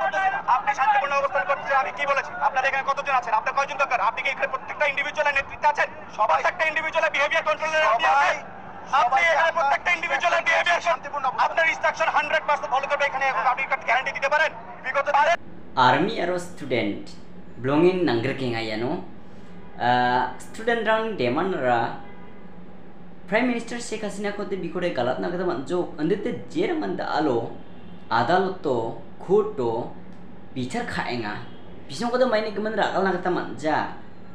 করতেছি না। আপনি শান্তিপূর্ণ অবস্থান করতেছেন, আমি কি বলেছি? আপনার এখানে কতজন আছেন? আপনার কয়জন দরকার? আপনি কি এখানে প্রত্যেকটা ইন্ডিভিজুয়ালের নেতৃত্বে আছেন? সবাই একটা ইন্ডিভিজুয়ালের বিহেভিয়ার কন্ট্রোলের আপনি আছেন। আপনি এখানে প্রত্যেকটা ইন্ডিভিজুয়ালের বিহেভিয়ার শান্তিপূর্ণ আপনার ইনস্ট্রাকশন 100% ফলো করবে। এখানে আপনি গ্যারান্টি দিতে পারেন? বিগত Army aro student belonging nanggerking ayano student rang demand ra Prime Minister Sheikh Hasina ko te bikore galat na kada man jo andete jer man da alo adaloto khoto bichar khaenga bisong kada maine geman ra kal na kada man ja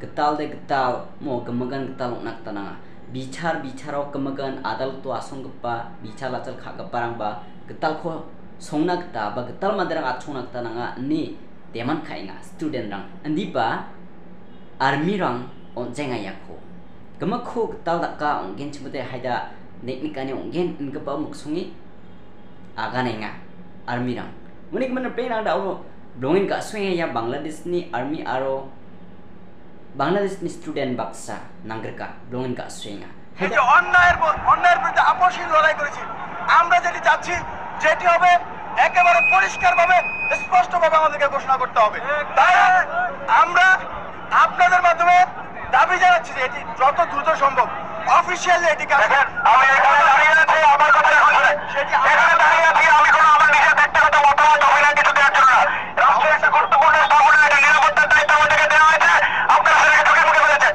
getal de getal mo gemagan getal nak tananga bicharo gemagan adaloto asongpa bichar lachal khaga parang ba getal ko songna gta ba getal mandarang achongna gta nanga ni deman khaenga student rang andi ba army rang onjenga yakho gemakho getal dakka ongen chimute haida neknikani ongen ingba muksungi aganenga army rang unik mana pena da blongin ka swenge ya Bangladesh ni army aro Bangladesh ni student baksa nangrka blongin ka swenga এই যে অন্যায়ের বিরুদ্ধে আপোষহীন লড়াই করেছি আমরা, যেটি চাচ্ছি যেটি হবে একেবারে পরিষ্কারভাবে স্পষ্টভাবে আমাদেরকে ঘোষণা করতে হবে। তাই আমরা আপনাদের মাধ্যমে দাবি জানাচ্ছি যে এটি যত দ্রুত সম্ভব অফিসিয়ালি এটি কাজ করুন। আমি এখানে দাঁড়িয়ে আছি, আমার কথা সেটি এখানে দাঁড়িয়ে আছি, আমি কোনো আমার নিজের ব্যক্তিগত মতামত অভিনয় কিছু দেওয়ার জন্য না। রাষ্ট্রের একটা গুরুত্বপূর্ণ স্থাপনা, এটা নিরাপত্তার দায়িত্ব আমাদেরকে দেওয়া হয়েছে। আপনারা সেটাকে চোখে মুখে বলেছেন।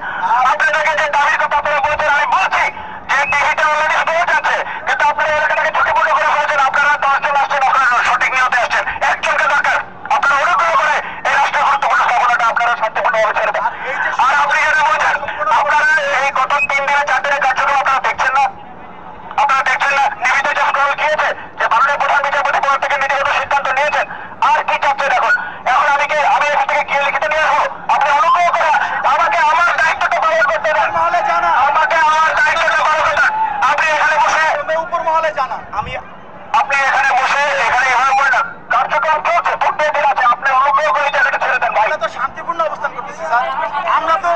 আপনাদেরকে যে দাবির কথা আপনারা বলছেন, আমি বলছি যে টিভিতে অলরেডি স্পোর্ট আছে, কিন্তু আপনারা এলাকাটাকে ঝুঁকিপূর্ণ করে ফেলেছেন। আপনারা 10 জন আসছেন, আপনারা সঠিক নিয়তে আসছেন, একজনকে দরকার। আপনারা অনুগ্রহ করে এই রাষ্ট্রের গুরুত্বপূর্ণ স্থাপনাটা আপনারা শান্তিপূর্ণভাবে ছেড়ে দেন। আর আপনি যেটা বলছেন, আপনারা এই গত 3 দিনে 4 দিনের কার্যক্রম আপনারা দেখছেন না, নিয়মিত যে স্ক্রল খেয়েছে যে মাননীয় প্রধান বিচারপতি পদ থেকে নীতিগত সিদ্ধান্ত নিয়েছেন। আর কি চাচ্ছেন এখন? আমি এখান থেকে গিয়ে লিখিত নিয়ে আসবো? আপনি অনুগ্রহ করে আমাকে আমার দায়িত্বটা পালন করতে দেন। মহলে জানা আমাকে আমার দায়িত্বটা পালন করতে দেন। আপনি এখানে বসে উপর মহলে জানা আপনি এখানে বসে এখানে এভাবে বলেন না, কার্যক্রম চলছে, ফুটবল দিন আছে, আপনি অনুগ্রহ করে জায়গাটা ছেড়ে দেন। আমরা তো শান্তিপূর্ণ অবস্থান করতেছি স্যার, আমরা তো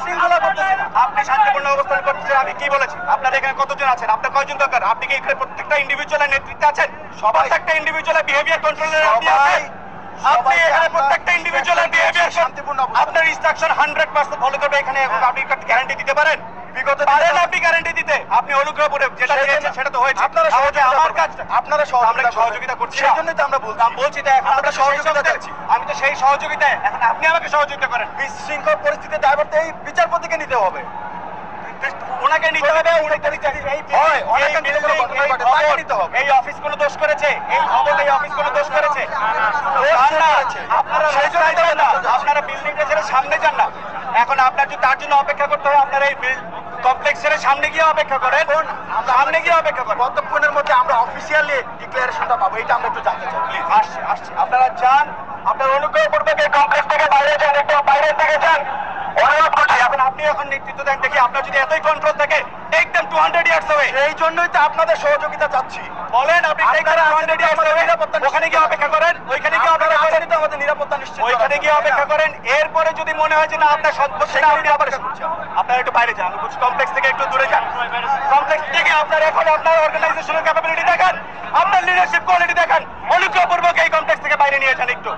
শৃঙ্খলা করতেছি না। আপনি শান্তিপূর্ণ অবস্থান করতেছেন, আমি কি বলেছি? আপনার এখানে কতজন আছেন? আপনার কয়জন দরকার? আপনি কি এখানে প্রত্যেকটা ইন্ডিভিজুয়ালের নেতৃত্বে আছেন? সবাই একটা ইন্ডিভিজুয়ালের বিহেভিয়ার কন্ট্রোলের আপনি আছেন। আপনি এখানে প্রত্যেকটা ইন্ডিভিজুয়ালের বিহেভিয়ার শান্তিপূর্ণ আপনার ইনস্ট্রাকশন 100% ফলো করবে। এখানে আপনি গ্যারান্টি দিতে পারেন? বিগত পারেন আপনি গ্যারান্টি দিতে? আপনি অনুগ্রহ করে যেটা দিয়েছেন সেটা তো হয়েছে। আপনারা সহজে আমার কাজটা আপনারা সহযোগিতা করছেন, সেই জন্যই তো আমরা বলছি তো এখন আমরা সহযোগিতা চাচ্ছি। আমি তো সেই সহযোগিতায়, এখন আপনি আমাকে সহযোগিতা করেন। বিশৃঙ্খল পরিস্থিতির দায়ভার এই বিচারপতিকে নিতে হবে, ওনাকে নিতে হবে। এই অফিস কোনো দোষ করেছে? এই ভবন এই অফিস কোনো দোষ করেছে? আপনারা সেই জন্য যান না, আপনারা বিল্ডিংটা ছেড়ে সামনে যান না। এখন আপনার যদি তার জন্য অপেক্ষা করতে হয়, আপনারা এই কমপ্লেক্স ছেড়ে সামনে গিয়ে অপেক্ষা করেন। সামনে গিয়ে অপেক্ষা করেন। কতক্ষণের মধ্যে আমরা অফিসিয়ালি ডিক্লারেশনটা পাবো, এটা আমরা একটু জানতে চাই। প্লিজ আসছি। আপনারা যান, আপনার অনুগ্রহ করবে কমপ্লেক্স থেকে বাইরে যান, একটু বাইরের থেকে যান, অনুরোধ করছি। এখন আপনি এখন নেতৃত্ব দেন দেখি। আপনার যদি এতই কন্ট্রোল থাকে, টেক দেম 200 ইয়ার্স অ্যাওয়ে। এই জন্যই তো আপনাদের সহযোগিতা চাচ্ছি। বলেন আপনি টেক দেম 200 ইয়ার্স অ্যাওয়ে। ওখানে গিয়ে অপেক্ষা করেন, ওইখানে গিয়ে অপেক্ষা করেন, তো আমাদের নিরাপত্তা নিশ্চিত। ওইখানে গিয়ে অপেক্ষা করেন। এরপরে যদি মনে হয় যে না আপনার সদস্য না, আপনি আবার আপনারা একটু বাইরে যান। আমি বলছি কমপ্লেক্স থেকে একটু দূরে যান। কমপ্লেক্স থেকে আপনার এখন আপনার অর্গানাইজেশনের ক্যাপাবিলিটি দেখান, আপনার লিডারশিপ কোয়ালিটি দেখান। অনুগ্রহপূর্বক এই কমপ্লেক্স থেকে বাইরে নিয়ে যান একটু।